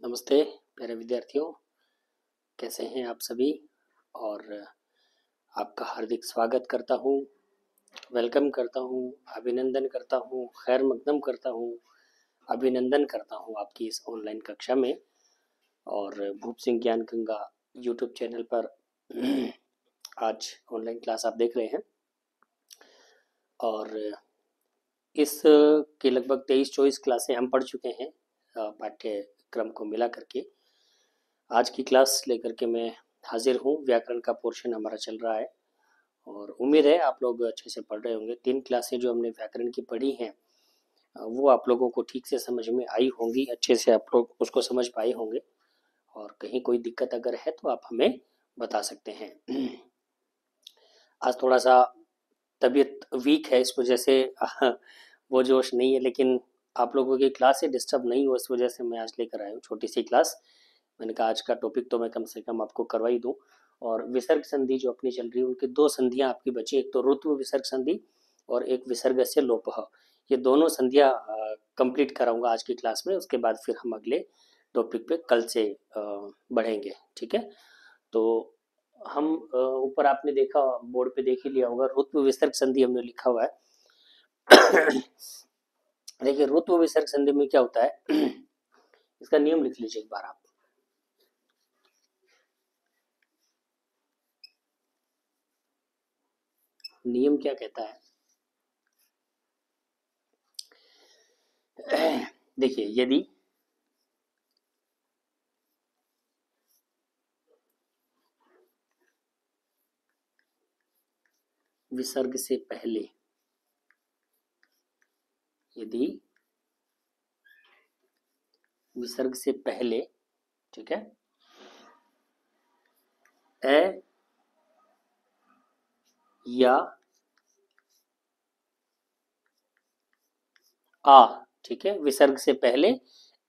नमस्ते प्यारे विद्यार्थियों, कैसे हैं आप सभी। और आपका हार्दिक स्वागत करता हूं, वेलकम करता हूं, अभिनंदन करता हूं, खैर मकदम करता हूं, अभिनंदन करता हूं आपकी इस ऑनलाइन कक्षा में। और भूप सिंह ज्ञान गंगा यूट्यूब चैनल पर आज ऑनलाइन क्लास आप देख रहे हैं। और इस के लगभग 23-24 क्लासें हम पढ़ चुके हैं पाठ्यक्रम को मिला करके। आज की क्लास लेकर के मैं हाजिर हूँ। व्याकरण का पोर्शन हमारा चल रहा है और उम्मीद है आप लोग अच्छे से पढ़ रहे होंगे। 3 क्लासें जो हमने व्याकरण की पढ़ी हैं वो आप लोगों को ठीक से समझ में आई होंगी, अच्छे से आप लोग उसको समझ पाए होंगे। और कहीं कोई दिक्कत अगर है तो आप हमें बता सकते हैं। आज थोड़ा सा तबीयत वीक है, इस वजह से वो जोश नहीं है, लेकिन आप लोगों की क्लास से डिस्टर्ब नहीं हो इस वजह से मैं आज लेकर आया हूँ छोटी सी क्लास। मैंने कहा आज का टॉपिक तो मैं कम से कम आपको करवा ही दूँ। और विसर्ग संधि जो अपनी चल रही है उनकी 2 संधियाँ आपकी बची, एक तो ऋत्व विसर्ग संधि और एक विसर्ग से लोपः। ये दोनों संधियाँ कंप्लीट कराऊंगा आज की क्लास में। उसके बाद फिर हम अगले टॉपिक पे कल से बढ़ेंगे, ठीक है। तो हम ऊपर आपने देखा, बोर्ड पे देख ही लिया होगा, ऋत्व विसर्ग संधि हमने लिखा हुआ है। देखिए ऋत्व विसर्ग संधि में क्या होता है, इसका नियम लिख लीजिए एक बार आप। नियम क्या कहता है, देखिए यदि विसर्ग से पहले, यदि विसर्ग से पहले, ठीक है, ए या आ, ठीक है, विसर्ग से पहले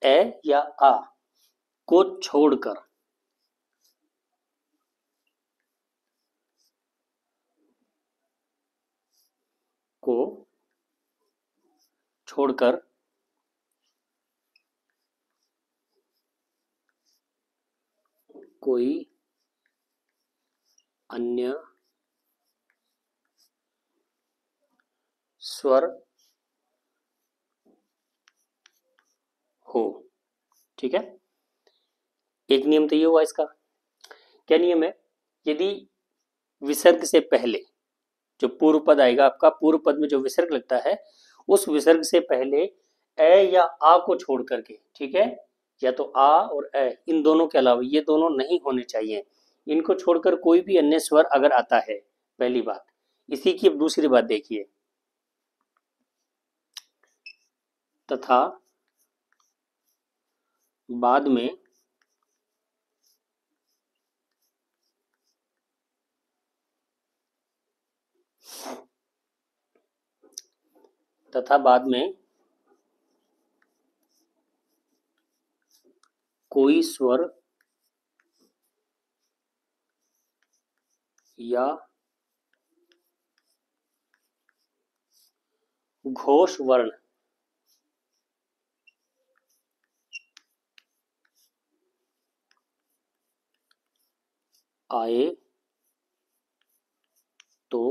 ए या आ को छोड़कर, को छोड़कर कोई अन्य स्वर हो, ठीक है। एक नियम तो ये हुआ इसका। क्या नियम है, यदि विसर्ग से पहले जो पूर्व पद आएगा आपका, पूर्व पद में जो विसर्ग लगता है उस विसर्ग से पहले ए या आ को छोड़ करके, ठीक है, या तो आ और ए, इन दोनों के अलावा ये दोनों नहीं होने चाहिए। इनको छोड़कर कोई भी अन्य स्वर अगर आता है, पहली बात। इसी की अब दूसरी बात देखिए, तथा बाद में तथा बाद में कोई स्वर या घोष वर्ण आए तो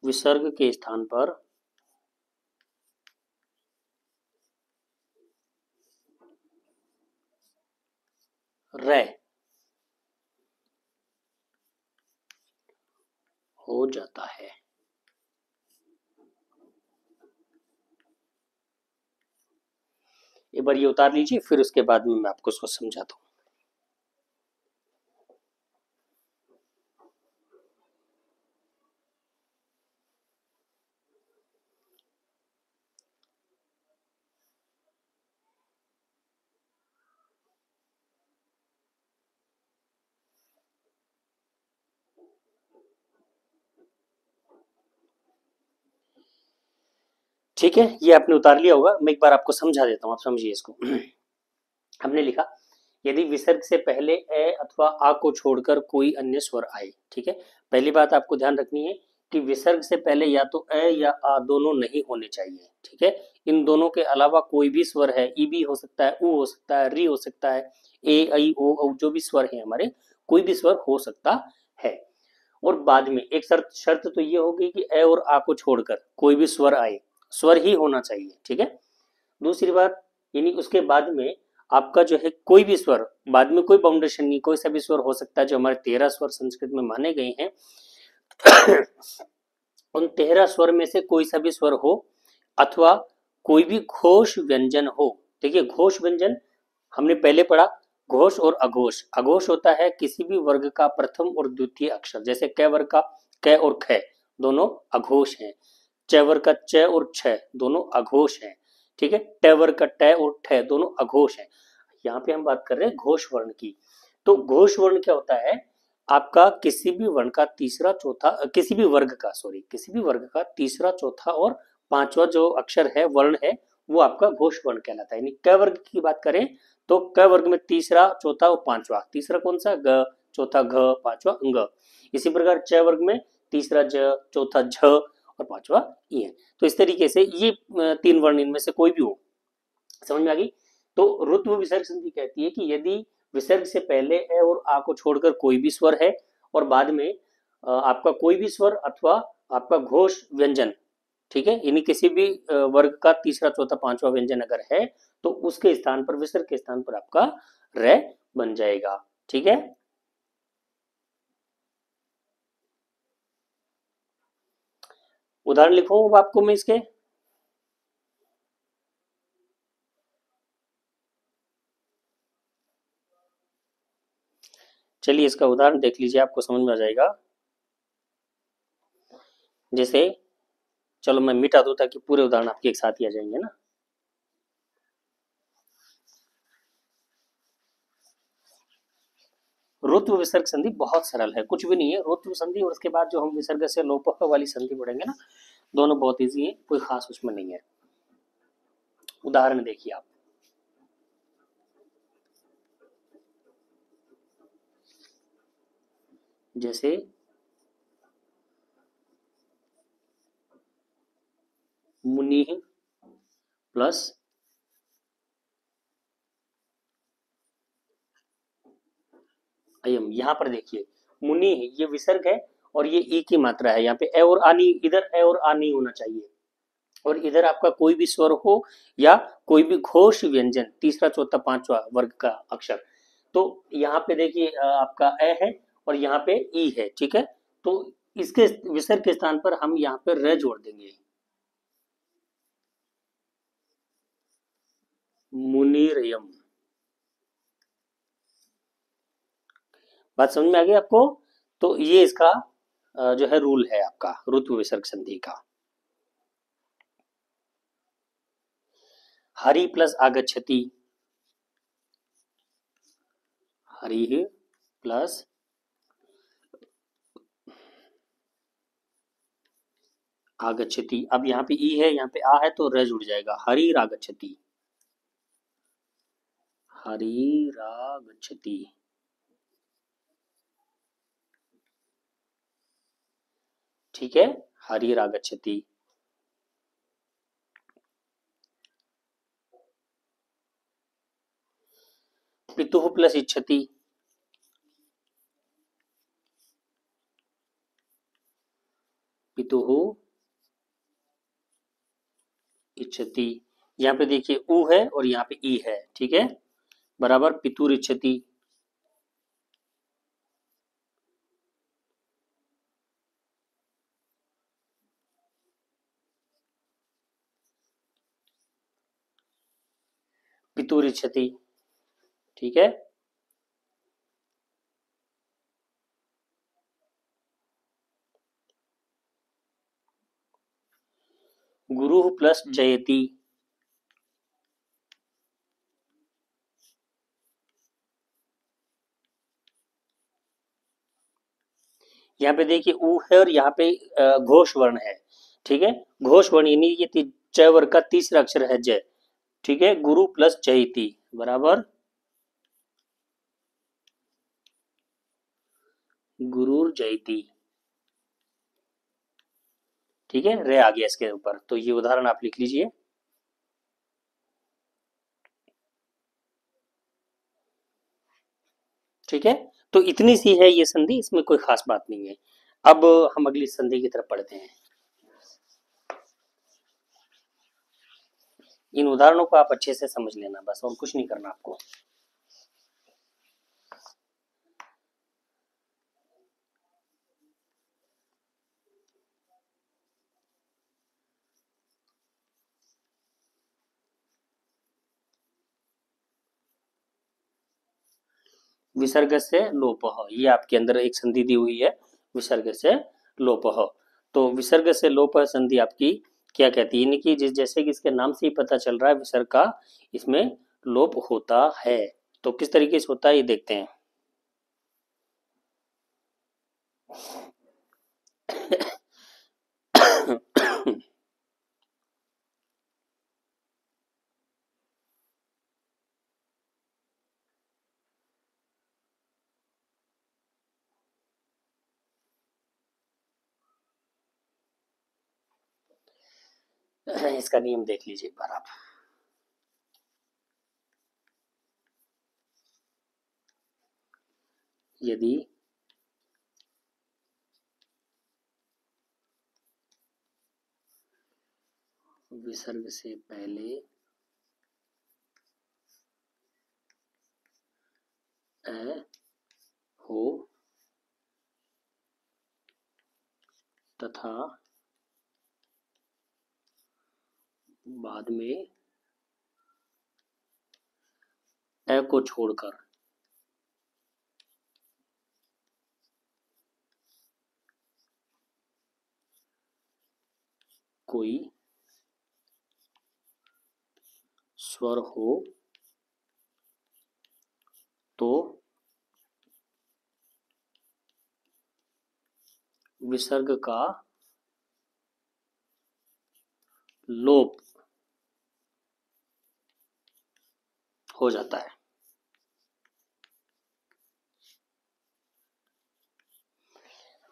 विसर्ग के स्थान पर रे हो जाता है। एक बार ये उतार लीजिए, फिर उसके बाद में मैं आपको उसको समझाता हूँ। ठीक है, ये आपने उतार लिया होगा, मैं एक बार आपको समझा देता हूँ, आप समझिए इसको। हमने लिखा, यदि विसर्ग से पहले ए अथवा आ को छोड़कर कोई अन्य स्वर आए, ठीक है। पहली बात आपको ध्यान रखनी है कि विसर्ग से पहले या तो अ या आ दोनों नहीं होने चाहिए। ठीक है, इन दोनों के अलावा कोई भी स्वर है, ई भी हो सकता है, उ हो सकता है, री हो सकता है, ए ऐ ओ औ जो भी स्वर है हमारे, कोई भी स्वर हो सकता है। और बाद में एक शर्त शर्त तो ये होगी कि ए और आ को छोड़कर कोई भी स्वर आए, स्वर ही होना चाहिए। ठीक है, दूसरी बात, यानी उसके बाद में आपका जो है कोई भी स्वर, बाद में कोई बाउंडेशन नहीं, कोई सा भी स्वर हो सकता है। जो हमारे 13 स्वर संस्कृत में माने गए हैं उन 13 स्वर में से कोई सा भी स्वर हो, अथवा कोई भी घोष व्यंजन हो। देखिए घोष व्यंजन हमने पहले पढ़ा, घोष और अघोष। अघोष होता है किसी भी वर्ग का प्रथम और द्वितीय अक्षर, जैसे क वर्ग का क और ख दोनों अघोष हैं। च वर्ग का च और छ दोनों अघोष हैं। ठीक है, ट वर्ग का ट और ठ दोनों अघोष हैं। यहाँ पे हम बात कर रहे हैं घोष वर्ण की। तो घोष वर्ण क्या होता है, आपका किसी भी वर्ण का तीसरा चौथा, किसी भी वर्ग का, सॉरी, किसी भी वर्ग का तीसरा चौथा और पांचवा जो अक्षर है, वर्ण है, वो आपका घोष वर्ण कहलाता है। यानी क वर्ग की बात करें तो क वर्ग में तीसरा चौथा और पांचवा, तीसरा कौन सा, ग, चौथा घ, पांचवा अंग। इसी प्रकार च वर्ग में तीसरा ज, चौथा झ और पांचवा ई है। तो इस तरीके से ये तीन वर्ण इनमें से कोई भी हो। समझ में आ गई। तो रुत्व विसर्ग संधि कहती है कि यदि विसर्ग से पहले ए और आ को छोड़कर कोई भी स्वर है, और बाद में आपका कोई भी स्वर अथवा आपका घोष व्यंजन, ठीक है, यानी किसी भी वर्ग का तीसरा चौथा पांचवा व्यंजन अगर है, तो उसके स्थान पर, विसर्ग के स्थान पर आपका रे बन जाएगा। ठीक है, उदाहरण लिखूं अब आपको मैं इसके। चलिए इसका उदाहरण देख लीजिए, आपको समझ में आ जाएगा। जैसे, चलो मैं मिटा दूं ताकि पूरे उदाहरण आपके एक साथ ही आ जाएंगे ना। रुत्व विसर्ग संधि बहुत सरल है, कुछ भी नहीं है। रुत्व संधि और उसके बाद जो हम विसर्ग से लोप वाली संधि पढ़ेंगे ना, दोनों बहुत इजी है, कोई खास उसमें नहीं है। उदाहरण देखिए आप, जैसे मुनि प्लस अयम। यहाँ पर देखिए मुनि ये विसर्ग है और ये ई की मात्रा है। यहाँ पे ए और आ नहीं, इधर ए और आ नहीं होना चाहिए। और इधर आपका कोई भी स्वर हो या कोई भी घोष व्यंजन, तीसरा चौथा पांचवा वर्ग का अक्षर। तो यहाँ पे देखिए आपका ए है और यहाँ पे ई है। ठीक है, तो इसके विसर्ग के स्थान पर हम यहाँ पे र जोड़ देंगे, मुनिरयम। बात समझ में आ गई आपको। तो ये इसका जो है रूल है आपका ऋतु विसर्ग संधि का। हरि प्लस आगच्छति, हरि प्लस आगच्छति। अब यहाँ पे ई है, यहाँ पे आ है, तो र जुड़ जाएगा, हरि रागच्छति, हरि रागच्छति। ठीक है, हरि रागच्छति। पितुः प्लस इच्छति, पितुः इच्छति। यहाँ पे देखिए उ है और यहाँ पे ई है। ठीक है, बराबर पितुर इच्छति। पितुर इच्छति। ठीक है, गुरु प्लस जयति, यहाँ पे देखिए उ है और यहाँ पे घोष वर्ण है। ठीक है, घोष वर्ण यानी ये च वर्ग का तीसरा अक्षर है जय। ठीक है, गुरु प्लस जयति बराबर गुरुर जयति। ठीक है, रे आ गया इसके ऊपर, तो ये उदाहरण आप लिख लीजिए। ठीक है, तो इतनी सी है ये संधि, इसमें कोई खास बात नहीं है। अब हम अगली संधि की तरफ पढ़ते हैं। इन उदाहरणों को आप अच्छे से समझ लेना बस, और कुछ नहीं करना आपको। विसर्ग से लोपः, ये आपके अंदर एक संधि दी हुई है, विसर्ग से लोपः। तो विसर्ग से लोपः संधि आपकी क्या कहती है, यानी कि जिस जैसे कि इसके नाम से ही पता चल रहा है, विसर्ग का इसमें लोप होता है। तो किस तरीके से होता है ये देखते हैं। इसका नियम देख लीजिए एक बार आप। यदि विसर्ग से पहले अ हो तथा बाद में अ को छोड़कर कोई स्वर हो तो विसर्ग का लोप हो जाता है।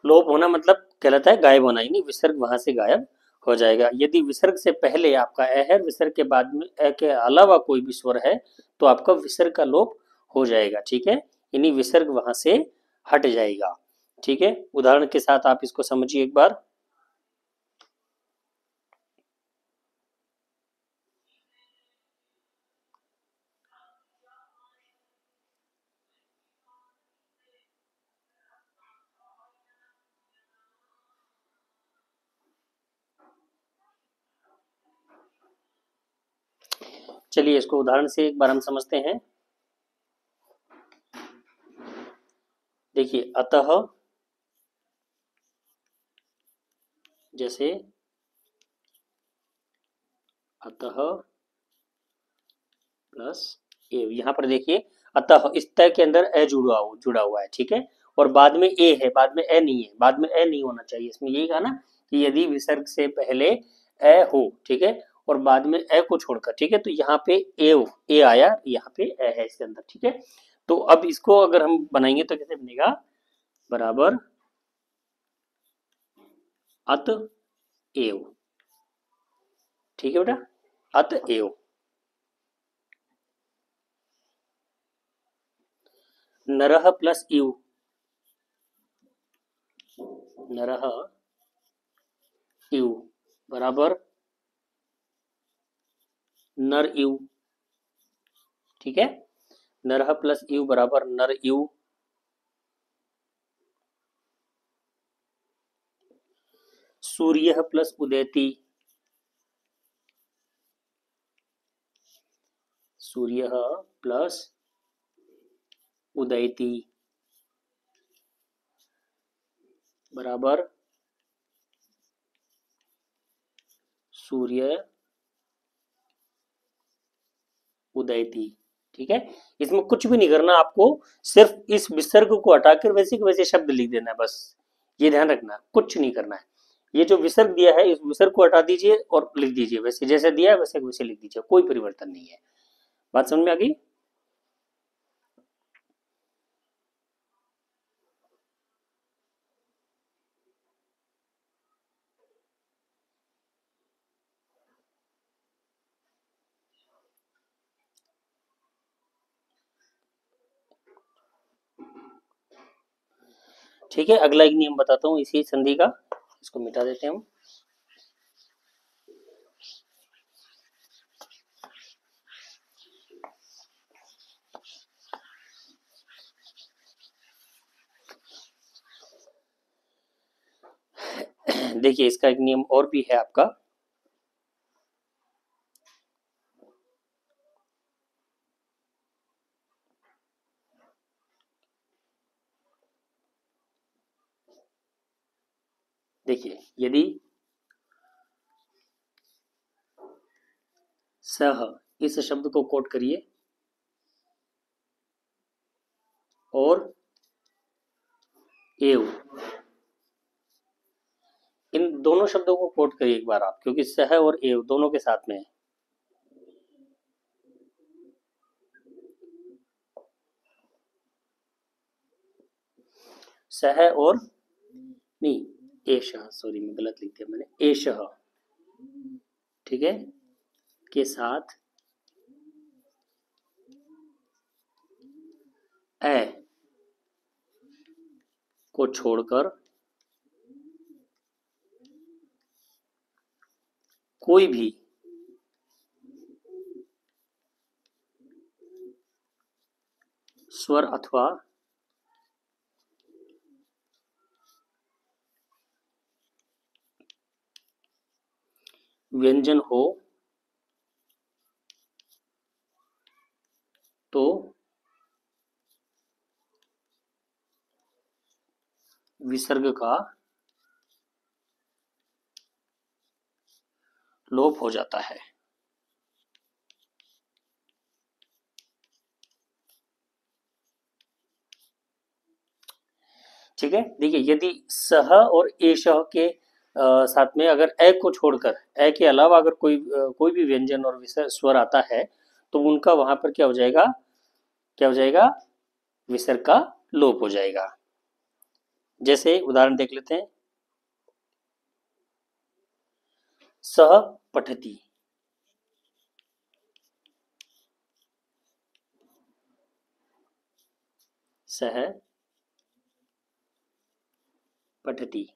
लोप होना मतलब कहलाता है गायब होना, यानी विसर्ग वहां से गायब हो जाएगा। यदि विसर्ग से पहले आपका अ है, विसर्ग के बाद में अ के अलावा कोई भी स्वर है, तो आपका विसर्ग का लोप हो जाएगा। ठीक है, यानी विसर्ग वहां से हट जाएगा। ठीक है, उदाहरण के साथ आप इसको समझिए एक बार। चलिए इसको उदाहरण से एक बार हम समझते हैं। देखिए, अतः जैसे अतः प्लस ए, यहाँ पर देखिए अतः इस तय के अंदर ए जुड़ा हुआ है। ठीक है, और बाद में ए है, बाद में ए नहीं है, बाद में ए नहीं होना चाहिए। इसमें यही कहा ना कि यदि विसर्ग से पहले ए हो, ठीक है, और बाद में ए को छोड़कर, ठीक है, तो यहाँ पे ए आया, यहाँ पे ए है इसके अंदर। ठीक है, तो अब इसको अगर हम बनाएंगे तो कैसे बनेगा, बराबर अत एव। ठीक है बेटा, अत एव। नरह प्लस इव, नरह इव बराबर नर इव। ठीक है, नरह प्लस इव बराबर नर इव। सूर्य प्लस उदैती, सूर्य प्लस उदैती बराबर सूर्य उदैती। ठीक है, इसमें कुछ भी नहीं करना आपको, सिर्फ इस विसर्ग को हटाकर वैसे के वैसे शब्द लिख देना है बस। ये ध्यान रखना, कुछ नहीं करना है। ये जो विसर्ग दिया है, इस विसर्ग को हटा दीजिए और लिख दीजिए वैसे, जैसे दिया है वैसे वैसे लिख दीजिए, कोई परिवर्तन नहीं है। बात समझ में आ गई। ठीक है, अगला एक नियम बताता हूँ इसी संधि का, इसको मिटा देते हैं हम। देखिए इसका एक नियम और भी है आपका। देखिए यदि सह, इस शब्द को कोट करिए, और एव, इन दोनों शब्दों को कोट करिए एक बार आप, क्योंकि सह और एव दोनों के साथ में है। सह और, नहीं, एशः, सॉरी मैं गलत लिख दिया मैंने, एशः, ठीक है, के साथ ए को छोड़कर कोई भी स्वर अथवा व्यंजन हो तो विसर्ग का लोप हो जाता है। ठीक है, देखिए यदि सह और एशः के साथ में अगर ए को छोड़कर, ए के अलावा अगर कोई भी व्यंजन और विसर्ग स्वर आता है, तो उनका वहां पर क्या हो जाएगा, क्या हो जाएगा, विसर्ग का लोप हो जाएगा। जैसे उदाहरण देख लेते हैं, सह पठति, सह पठति,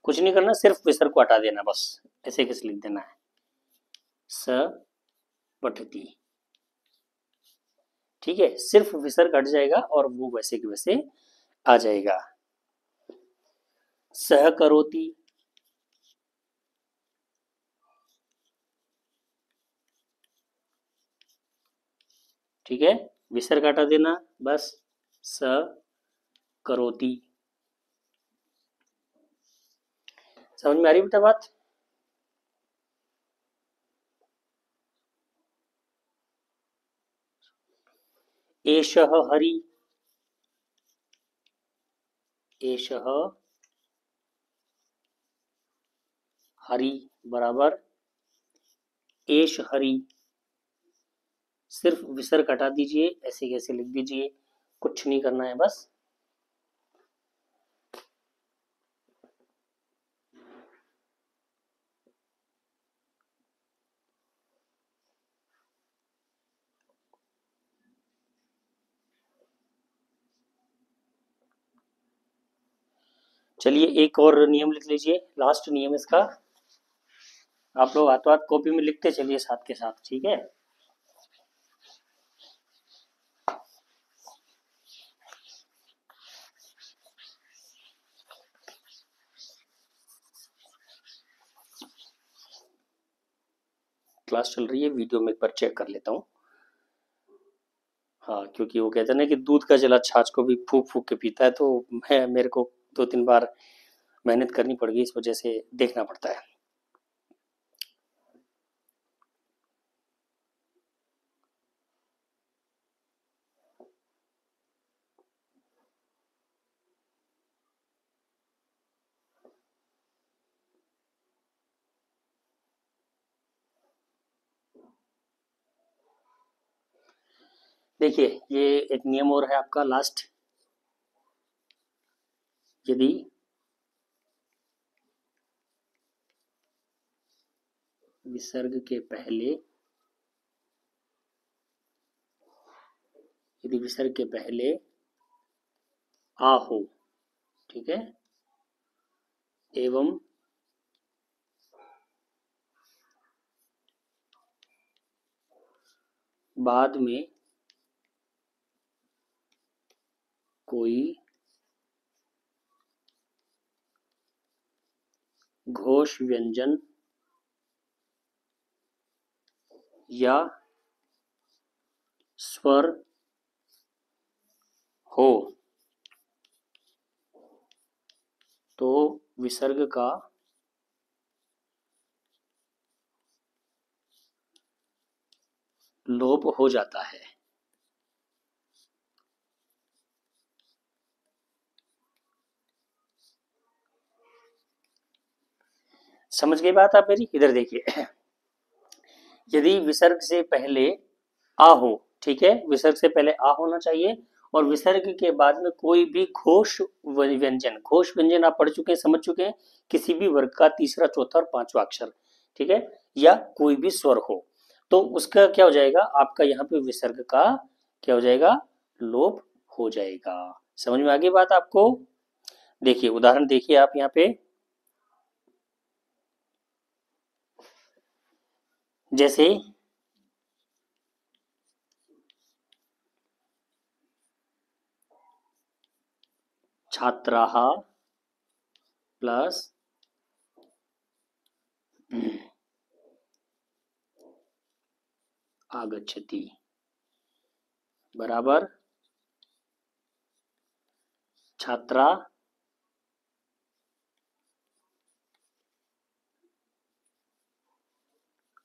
कुछ नहीं करना, सिर्फ विसर्ग को हटा देना बस, ऐसे कैसे लिख देना है, स पठति। ठीक है, सिर्फ विसर्ग हट जाएगा और वो वैसे के वैसे आ जाएगा। सह करोति, ठीक है, विसर्ग हटा देना बस, स करोति। समझ में आ रही बेटा बात? एषः हरि, एषः हरि बराबर एष हरि, सिर्फ विसर्ग हटा दीजिए, ऐसे कैसे लिख दीजिए, कुछ नहीं करना है बस। चलिए एक और नियम लिख लीजिए, लास्ट नियम इसका, आप लोग हाथों हाथ कॉपी में लिखते चलिए साथ के साथ, ठीक है। क्लास चल रही है, वीडियो में एक बार चेक कर लेता हूँ। हाँ, क्योंकि वो कहते हैं ना कि दूध का जला छाछ को भी फूक फूक के पीता है, तो मैं, मेरे को 2-3 बार मेहनत करनी पड़ गई, इस वजह से देखना पड़ता है। देखिए ये एक नियम और है आपका लास्ट, यदि विसर्ग के पहले, यदि विसर्ग के पहले आ हो, ठीक है, एवं बाद में कोई घोष व्यंजन या स्वर हो तो विसर्ग का लोप हो जाता है। समझ गई बात आप मेरी? इधर देखिए, यदि विसर्ग से पहले आ हो, ठीक है, विसर्ग से पहले आ होना चाहिए और विसर्ग के बाद में कोई भी घोष व्यंजन आप पढ़ चुके हैं, समझ चुके हैं, किसी भी वर्ग का तीसरा, चौथा और पांचवा अक्षर, ठीक है, या कोई भी स्वर हो, तो उसका क्या हो जाएगा, आपका यहाँ पे विसर्ग का क्या हो जाएगा, लोप हो जाएगा। समझ में आ गई बात आपको? देखिए उदाहरण देखिए आप यहाँ पे, जैसे छात्राः प्लस आगच्छति बराबर छात्रा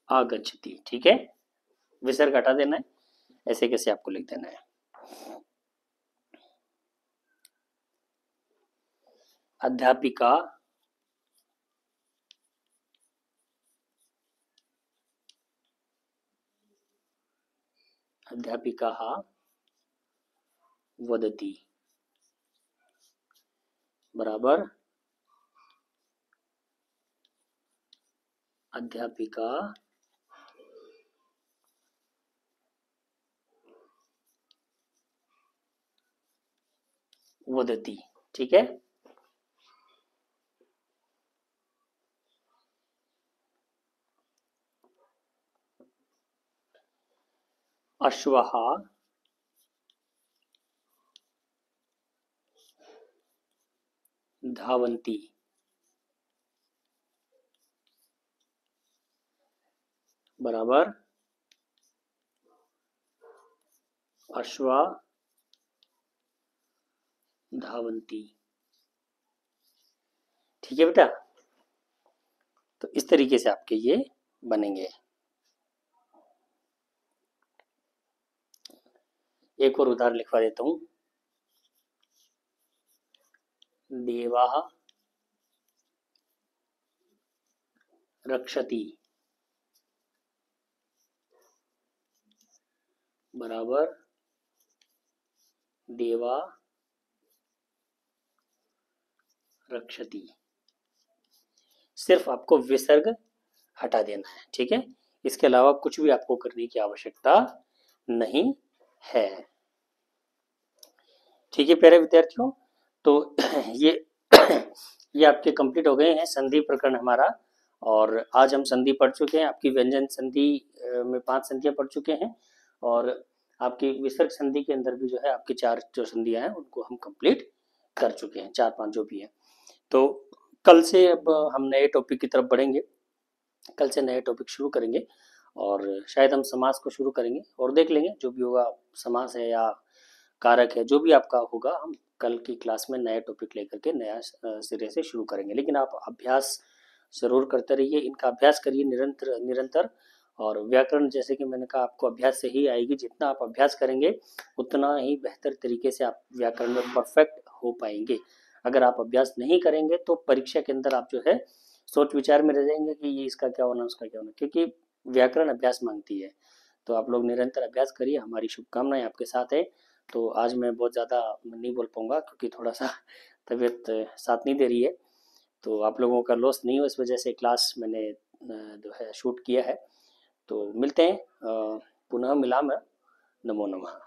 आगच्छति, ठीक है, विसर्ग हटा देना है, ऐसे कैसे आपको लिख देना है। अध्यापिका अध्यापिकाः वदति बराबर अध्यापिका वदति, ठीक है। अश्वः धावन्ति बराबर अश्वा धावन्ति, ठीक है बेटा। तो इस तरीके से आपके ये बनेंगे। एक और उदाहरण लिखवा देता हूं, देवाः रक्षति बराबर देवा रक्षति। सिर्फ आपको विसर्ग हटा देना है, ठीक है, इसके अलावा कुछ भी आपको करने की आवश्यकता नहीं है, ठीक है प्यारे विद्यार्थियों। तो ये ये आपके कंप्लीट हो गए हैं संधि प्रकरण हमारा, और आज हम संधि पढ़ चुके हैं, आपकी व्यंजन संधि में 5 संधियां पढ़ चुके हैं, और आपकी विसर्ग संधि के अंदर भी जो है आपकी 4 जो संधियां हैं उनको हम कंप्लीट कर चुके हैं, 4-5 जो भी है। तो कल से अब हम नए टॉपिक की तरफ बढ़ेंगे, कल से नए टॉपिक शुरू करेंगे, और शायद हम समास को शुरू करेंगे और देख लेंगे जो भी होगा, समास है या कारक है, जो भी आपका होगा हम कल की क्लास में नया टॉपिक लेकर के नया सिरे से शुरू करेंगे। लेकिन आप अभ्यास जरूर करते रहिए, इनका अभ्यास करिए निरंतर निरंतर, और व्याकरण जैसे कि मैंने कहा आपको अभ्यास से ही आएगी, जितना आप अभ्यास करेंगे उतना ही बेहतर तरीके से आप व्याकरण में परफेक्ट हो पाएंगे। अगर आप अभ्यास नहीं करेंगे तो परीक्षा के अंदर आप जो है सोच विचार में रह जाएंगे कि ये इसका क्या होना उसका क्या होना, क्योंकि व्याकरण अभ्यास मांगती है। तो आप लोग निरंतर अभ्यास करिए, हमारी शुभकामनाएं आपके साथ है। तो आज मैं बहुत ज़्यादा नहीं बोल पाऊँगा क्योंकि थोड़ा सा तबीयत साथ नहीं दे रही है, तो आप लोगों का लॉस नहीं हो इस वजह से क्लास मैंने जो है शूट किया है। तो मिलते हैं पुनः मिलामः, नमो नमः।